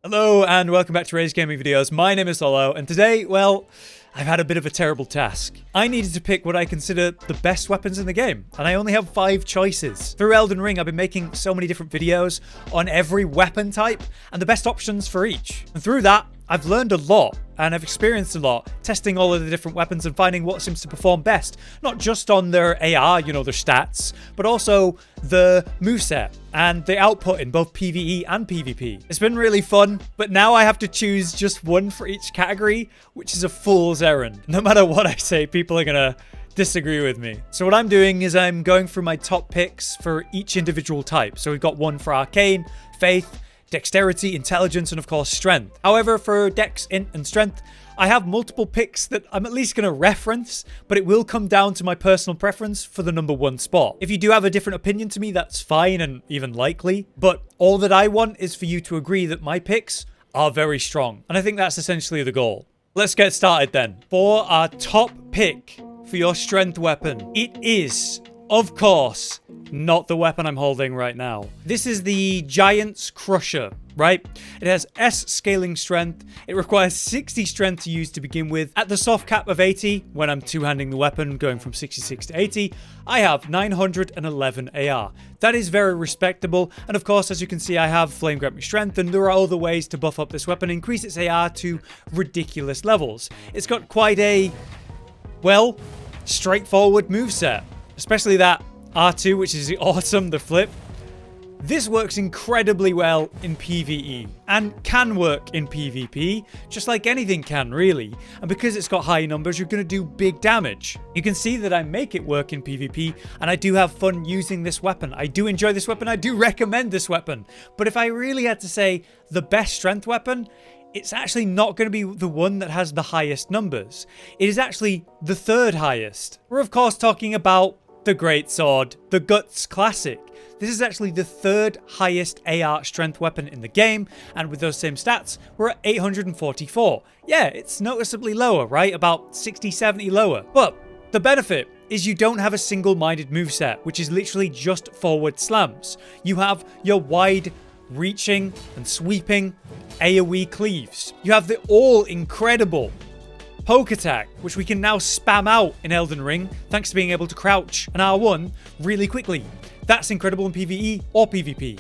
Hello and welcome back to RageGamingVideos. My name is Solo, and today, well, I've had a bit of a terrible task. I needed to pick what I consider the best weapons in the game, and I only have 5 choices. Through Elden Ring, I've been making so many different videos on every weapon type and the best options for each. And through that, I've learned a lot, and I've experienced a lot, testing all of the different weapons and finding what seems to perform best. Not just on their AR, their stats, but also the moveset and the output in both PvE and PvP. It's been really fun, but now I have to choose just one for each category, which is a fool's errand. No matter what I say, people are gonna disagree with me. So what I'm doing is I'm going through my top picks for each individual type. So we've got one for Arcane, Faith, Dexterity, Intelligence, and of course Strength. However, for Dex, Int, and Strength, I have multiple picks that I'm at least going to reference, but it will come down to my personal preference for the number 1 spot. If you do have a different opinion to me, that's fine and even likely, but all that I want is for you to agree that my picks are very strong, and I think that's essentially the goal. Let's get started then. For our top pick for your Strength weapon, it is, of course, not the weapon I'm holding right now. This is the Giant's Crusher, right? It has S scaling strength. It requires 60 strength to use to begin with. At the soft cap of 80, when I'm two-handing the weapon, going from 66 to 80, I have 911 AR. That is very respectable. And of course, as you can see, I have Flame Grant Me Strength, and there are other ways to buff up this weapon, increase its AR to ridiculous levels. It's got quite a, well, straightforward moveset, especially that R2, which is awesome, the flip. This works incredibly well in PvE and can work in PvP, just like anything can, really. And because it's got high numbers, you're going to do big damage. You can see that I make it work in PvP, and I do have fun using this weapon. I do enjoy this weapon. I do recommend this weapon. But if I really had to say the best strength weapon, it's actually not going to be the one that has the highest numbers. It is actually the 3rd highest. We're of course talking about the Greatsword, the Guts Classic. This is actually the 3rd highest AR strength weapon in the game, and with those same stats, we're at 844. Yeah, it's noticeably lower, right? About 60, 70 lower. But the benefit is you don't have a single-minded moveset, which is literally just forward slams. You have your wide reaching and sweeping AoE cleaves. You have the all-incredible Poke Attack, which we can now spam out in Elden Ring, thanks to being able to crouch an R1 really quickly. That's incredible in PvE or PvP.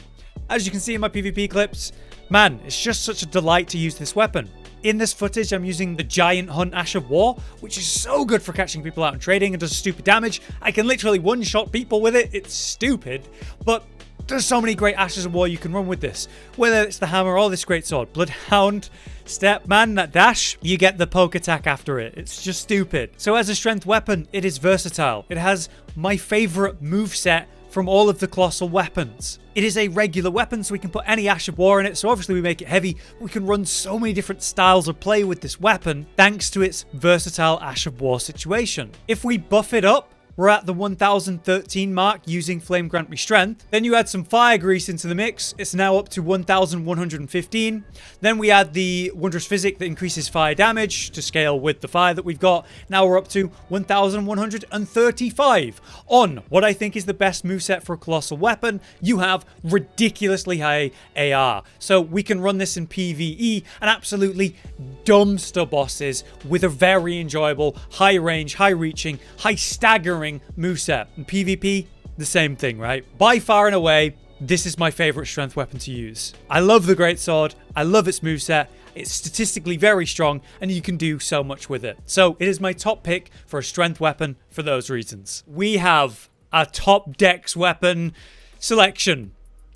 As you can see in my PvP clips, man, it's just such a delight to use this weapon. In this footage, I'm using the Giant Hunt Ash of War, which is so good for catching people out and trading and does stupid damage. I can literally one-shot people with it. It's stupid, but there's so many great Ashes of War you can run with this. Whether it's the hammer or this Greatsword, Bloodhound, Step, man, that dash, you get the Poke Attack after it. It's just stupid. So as a strength weapon, it is versatile. It has my favorite moveset from all of the colossal weapons. It is a regular weapon, so we can put any Ash of War in it, so obviously we make it heavy. We can run so many different styles of play with this weapon, thanks to its versatile Ash of War situation. If we buff it up, we're at the 1013 mark using Flame Grant Me Strength. Then you add some Fire Grease into the mix. It's now up to 1115. Then we add the Wondrous Physic that increases fire damage to scale with the fire that we've got. Now we're up to 1135. On what I think is the best moveset for a colossal weapon, you have ridiculously high AR. So we can run this in PvE and absolutely dumpster bosses with a very enjoyable, high range, high reaching, high staggering moveset. And PvP, the same thing, right? By far and away, this is my favorite strength weapon to use. I love the Greatsword. I love its moveset. It's statistically very strong, and you can do so much with it. So it is my top pick for a strength weapon for those reasons. We have a top Dex weapon selection.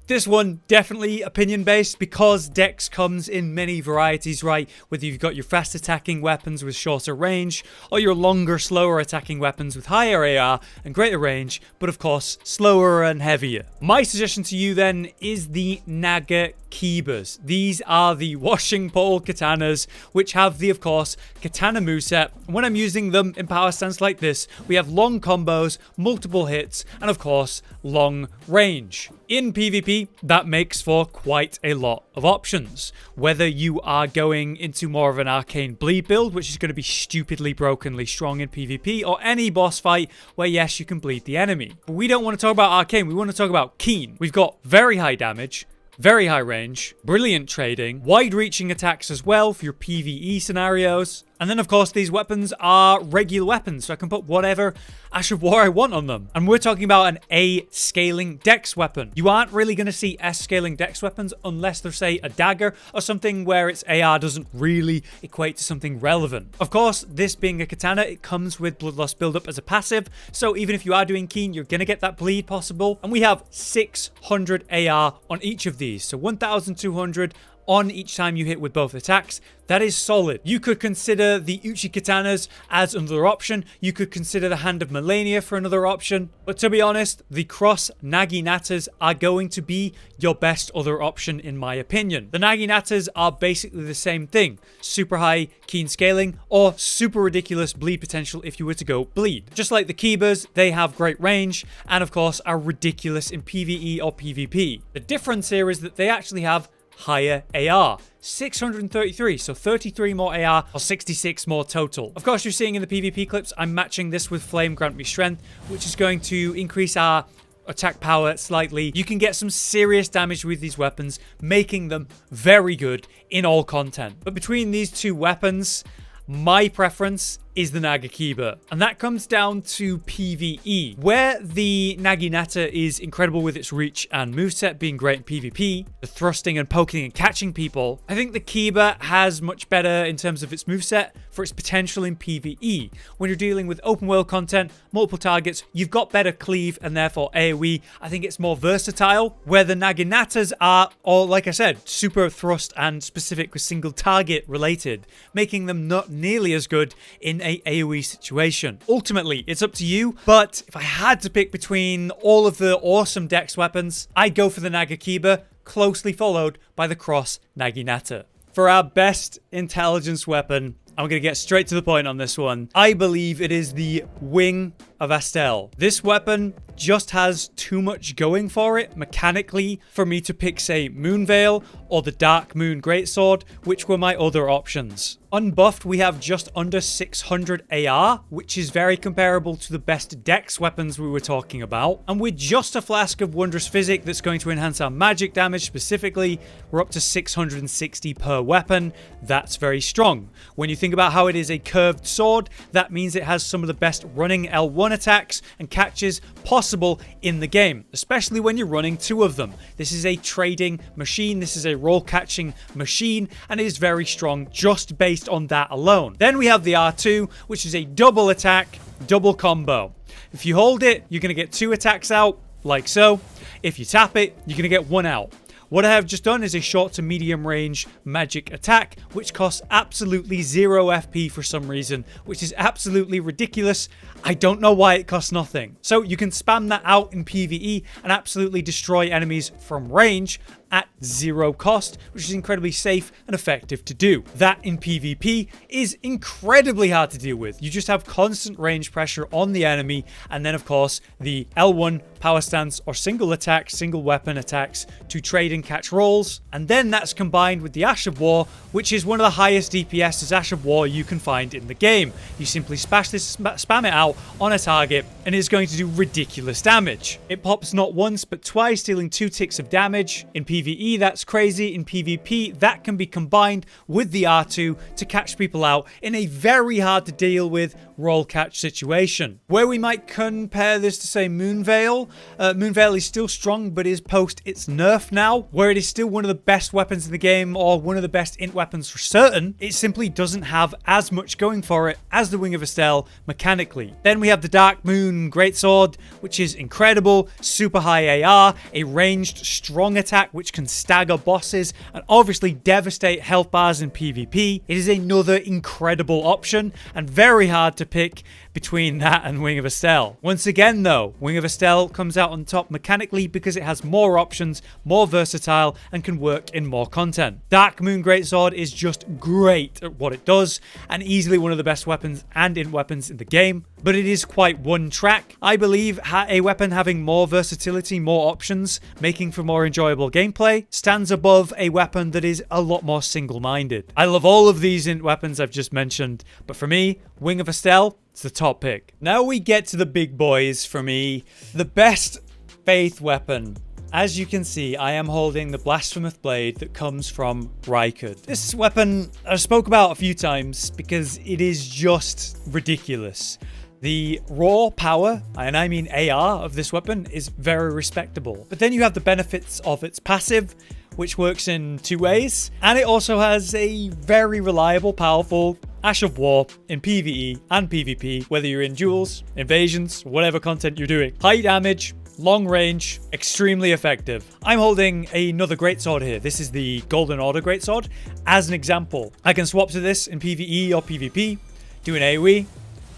This one, definitely opinion-based, because Dex comes in many varieties, right? Whether you've got your fast attacking weapons with shorter range, or your longer, slower attacking weapons with higher AR and greater range, but of course, slower and heavier. My suggestion to you then is the NAGAKIBA'S. These are the washing pole katanas, which have the, of course, katana moveset. When I'm using them in power stance like this, we have long combos, multiple hits, and of course, long range. In PvP, that makes for quite a lot of options. Whether you are going into more of an Arcane bleed build, which is going to be stupidly brokenly strong in PvP, or any boss fight where, yes, you can bleed the enemy. But we don't want to talk about Arcane, we want to talk about Keen. We've got very high damage, very high range, brilliant trading, wide-reaching attacks as well for your PvE scenarios. And then, of course, these weapons are regular weapons, so I can put whatever Ash of War I want on them. And we're talking about an A-scaling dex weapon. You aren't really going to see S-scaling dex weapons unless they're, say, a dagger or something where its AR doesn't really equate to something relevant. Of course, this being a katana, it comes with Bloodlust buildup as a passive, so even if you are doing keen, you're going to get that bleed possible. And we have 600 AR on each of these, so 1,200 on each time you hit with both attacks. That is solid. You could consider the Uchi Katanas as another option. You could consider the Hand of Melania for another option. But to be honest, the cross-naginatas are going to be your best other option in my opinion. The naginatas are basically the same thing. Super high keen scaling or super ridiculous bleed potential if you were to go bleed. Just like the Kibas, they have great range and of course are ridiculous in PvE or PvP. The difference here is that they actually have higher AR. 633, so 33 more AR or 66 more total. Of course, you're seeing in the PvP clips, I'm matching this with Flame Grant Me Strength, which is going to increase our attack power slightly. You can get some serious damage with these weapons, making them very good in all content. But between these two weapons, my preference is the Nagakiba, and that comes down to PvE, where the Naginata is incredible with its reach and moveset being great in PvP, the thrusting and poking and catching people. I think the Kiba has much better in terms of its moveset for its potential in PvE. When you're dealing with open world content, multiple targets, you've got better cleave and therefore AoE. I think it's more versatile, where the Naginatas are, or like I said, super thrust and specific with single target related, making them not nearly as good in a AoE situation. Ultimately, it's up to you, but if I had to pick between all of the awesome dex weapons, I'd go for the Nagakiba, closely followed by the cross-naginata. For our best intelligence weapon, I'm going to get straight to the point on this one. I believe it is the Wing of Astel. This weapon just has too much going for it mechanically for me to pick, say, Moonveil or the Dark Moon Greatsword, which were my other options. Unbuffed, we have just under 600 AR, which is very comparable to the best dex weapons we were talking about. And with just a flask of Wondrous Physic that's going to enhance our magic damage specifically, we're up to 660 per weapon. That's very strong. When you think about how it is a curved sword, that means it has some of the best running L1 attacks and catches possible in the game, especially when you're running two of them. This is a trading machine, this is a roll catching machine, and it is very strong just based on that alone. Then we have the R2, which is a double attack, double combo. If you hold it, you're going to get 2 attacks out, like so. If you tap it, you're going to get 1 out. What I have just done is a short to medium range magic attack, which costs absolutely 0 FP for some reason, which is absolutely ridiculous. I don't know why it costs nothing. So you can spam that out in PvE and absolutely destroy enemies from range at 0 cost, which is incredibly safe and effective to do. That in PvP is incredibly hard to deal with. You just have constant range pressure on the enemy, and then of course the L1 power stance or single attack, single weapon attacks to trade and catch rolls, and then that's combined with the Ash of War, which is one of the highest DPS as Ash of War you can find in the game. You simply spam it out on a target and it's going to do ridiculous damage. It pops not once but twice, dealing 2 ticks of damage. In PvE, that's crazy. In PvP, that can be combined with the R2 to catch people out in a very hard to deal with roll catch situation. Where we might compare this to, say, Moonveil. Moonveil is still strong, but is post its nerf now, where it is still one of the best weapons in the game, or one of the best int weapons for certain. It simply doesn't have as much going for it as the Wing of Astel mechanically. Then we have the Dark Moon Greatsword, which is incredible, super high AR, a ranged strong attack which can stagger bosses and obviously devastate health bars in PvP. It is another incredible option and very hard to pick between that and Wing of Astel. Once again though, Wing of Astel comes out on top mechanically because it has more options, more versatile, and can work in more content. Dark Moon Greatsword is just great at what it does and easily one of the best weapons and int weapons in the game, but it is quite one track. I believe a weapon having more versatility, more options, making for more enjoyable gameplay, stands above a weapon that is a lot more single-minded. I love all of these int weapons I've just mentioned, but for me, Wing of Astel, it's the top pick. Now we get to the big boys for me. The best faith weapon As you can see, I am holding the Blasphemous Blade that comes from RageGamingVideos. This weapon I spoke about a few times because it is just ridiculous. The raw power, and I mean AR, of this weapon is very respectable. But then you have the benefits of its passive, which works in two ways. And it also has a very reliable, powerful Ash of War in PvE and PvP, whether you're in duels, invasions, whatever content you're doing. High damage, long range, extremely effective. I'm holding another greatsword here. This is the Golden Order greatsword. As an example, I can swap to this in PvE or PvP, do an AoE,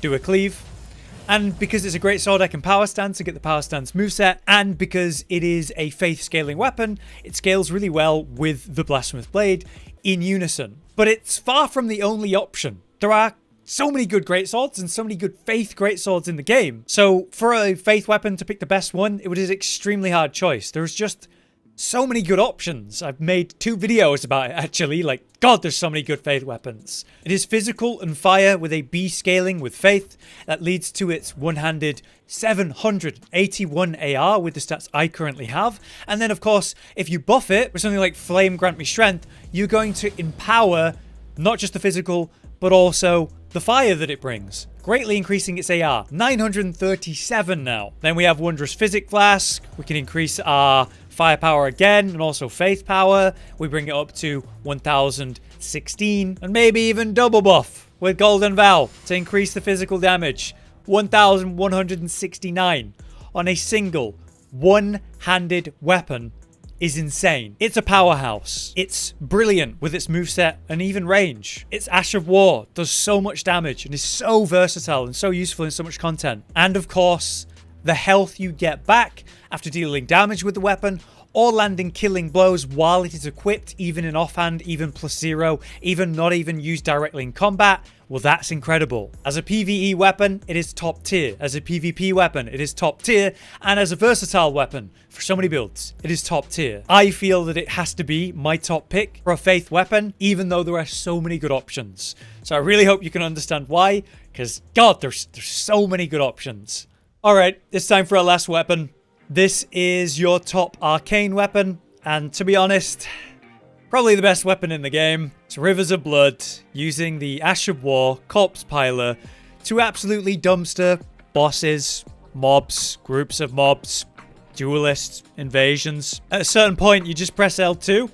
do a cleave. And because it's a greatsword, I can power stance to get the power stance moveset. And because it is a faith scaling weapon, it scales really well with the Blasphemous Blade in unison. But it's far from the only option. There are so many good greatswords and so many good faith greatswords in the game. So for a faith weapon to pick the best one, it was an extremely hard choice. There's just so many good options. I've made 2 videos about it actually. Like, God, there's so many good faith weapons. It is physical and fire with a B scaling with faith that leads to its one-handed 781 AR with the stats I currently have. And then of course, if you buff it with something like Flame Grant Me Strength, you're going to empower not just the physical, but also the fire that it brings, greatly increasing its AR. 937 now. Then we have Wondrous Physic Flask. We can increase our firepower again, and also faith power. We bring it up to 1016, and maybe even double buff with Golden Vow to increase the physical damage. 1169 on a single one-handed weapon is insane. It's a powerhouse. It's brilliant with its moveset and even range. Its Ash of War does so much damage and is so versatile and so useful in so much content. And of course, the health you get back after dealing damage with the weapon or landing killing blows while it is equipped, even in offhand, even +0, even not even used directly in combat. Well, that's incredible. As a PvE weapon, it is top tier. As a PvP weapon, it is top tier. And as a versatile weapon, for so many builds, it is top tier. I feel that it has to be my top pick for a faith weapon, even though there are so many good options. So I really hope you can understand why, because God, there's so many good options. All right, it's time for our last weapon. This is your top arcane weapon, and to be honest, probably the best weapon in the game. It's Rivers of Blood, using the Ash of War Corpse Piler to absolutely dumpster bosses, mobs, groups of mobs, duelists, invasions. At a certain point, you just press L2.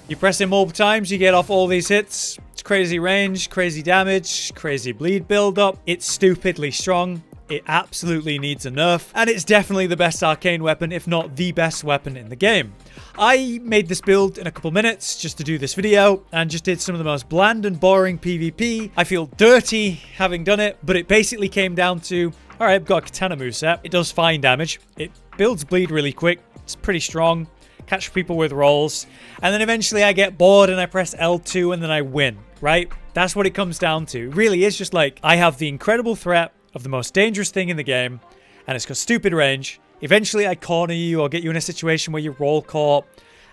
You press it multiple times, you get off all these hits. It's crazy range, crazy damage, crazy bleed build-up. It's stupidly strong. It absolutely needs a nerf, and it's definitely the best arcane weapon, if not the best weapon in the game. I made this build in a couple minutes just to do this video, and just did some of the most bland and boring PvP. I feel dirty having done it, but it basically came down to, alright, I've got a katana moveset. It does fine damage. It builds bleed really quick. It's pretty strong. Catch people with rolls. And then eventually I get bored and I press L2 and then I win, right? That's what it comes down to. It really is just like, I have the incredible threat of the most dangerous thing in the game, and it's got stupid range. Eventually I corner you or get you in a situation where you roll caught,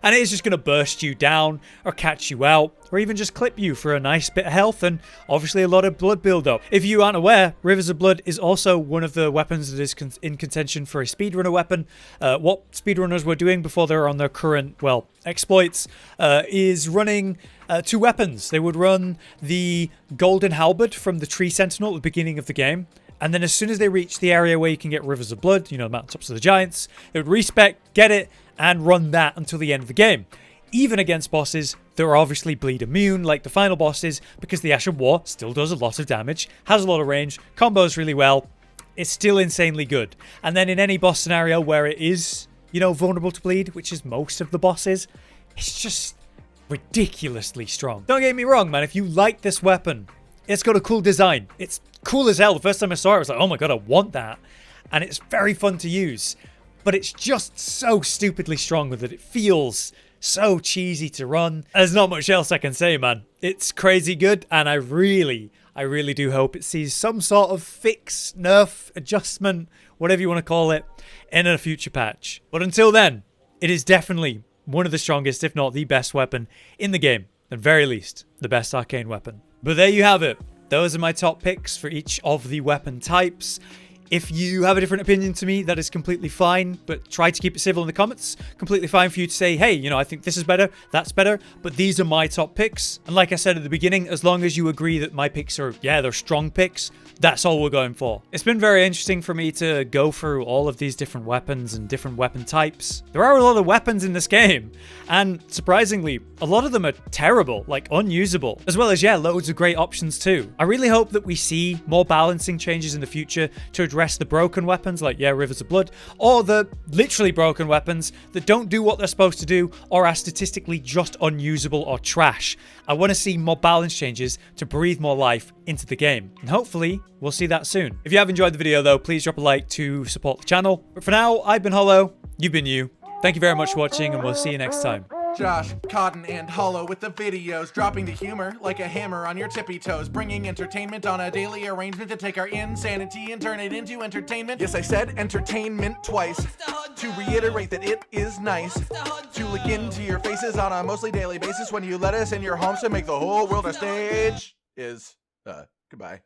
and it is just going to burst you down or catch you out or even just clip you for a nice bit of health and obviously a lot of blood build-up. If you aren't aware, Rivers of Blood is also one of the weapons that is in contention for a speedrunner weapon. What speedrunners were doing before they were on their current, well, exploits is running 2 weapons. They would run the Golden Halberd from the Tree Sentinel at the beginning of the game. And then as soon as they reach the area where you can get Rivers of Blood, you know, the mountaintops of the giants, they would respec, get it, and run that until the end of the game. Even against bosses that are obviously bleed immune, like the final bosses, because the Ash of War still does a lot of damage, has a lot of range, combos really well. It's still insanely good. And then in any boss scenario where it is, you know, vulnerable to bleed, which is most of the bosses, it's just ridiculously strong. Don't get me wrong, man. If you like this weapon, it's got a cool design. It's cool as hell. The first time I saw it, I was like, oh my god, I want that. And it's very fun to use. But it's just so stupidly strong with it. It feels so cheesy to run. There's not much else I can say, man. It's crazy good, and I really do hope it sees some sort of fix, nerf, adjustment, whatever you want to call it, in a future patch. But until then, it is definitely one of the strongest, if not the best weapon in the game. At very least, the best arcane weapon. But there you have it. Those are my top picks for each of the weapon types. If you have a different opinion to me, that is completely fine, but try to keep it civil in the comments. Completely fine for you to say, hey, you know, I think this is better, that's better, but these are my top picks. And like I said at the beginning, as long as you agree that my picks are, yeah, they're strong picks, that's all we're going for. It's been very interesting for me to go through all of these different weapons and different weapon types. There are a lot of weapons in this game, and surprisingly, a lot of them are terrible, like unusable, as well as, yeah, loads of great options too. I really hope that we see more balancing changes in the future to address the broken weapons like, yeah, Rivers of Blood, or the literally broken weapons that don't do what they're supposed to do or are statistically just unusable or trash. I want to see more balance changes to breathe more life into the game, and hopefully we'll see that soon. If you have enjoyed the video though, please drop a like to support the channel. But for now, I've been Hollow, you've been you. Thank you very much for watching, and we'll see you next time. Josh, Cotton, and Hollow with the videos, dropping the humor like a hammer on your tippy toes, bringing entertainment on a daily arrangement to take our insanity and turn it into entertainment. Yes, I said entertainment twice, to reiterate that it is nice to look into your faces on a mostly daily basis when you let us in your homes to make the whole world a stage. Goodbye.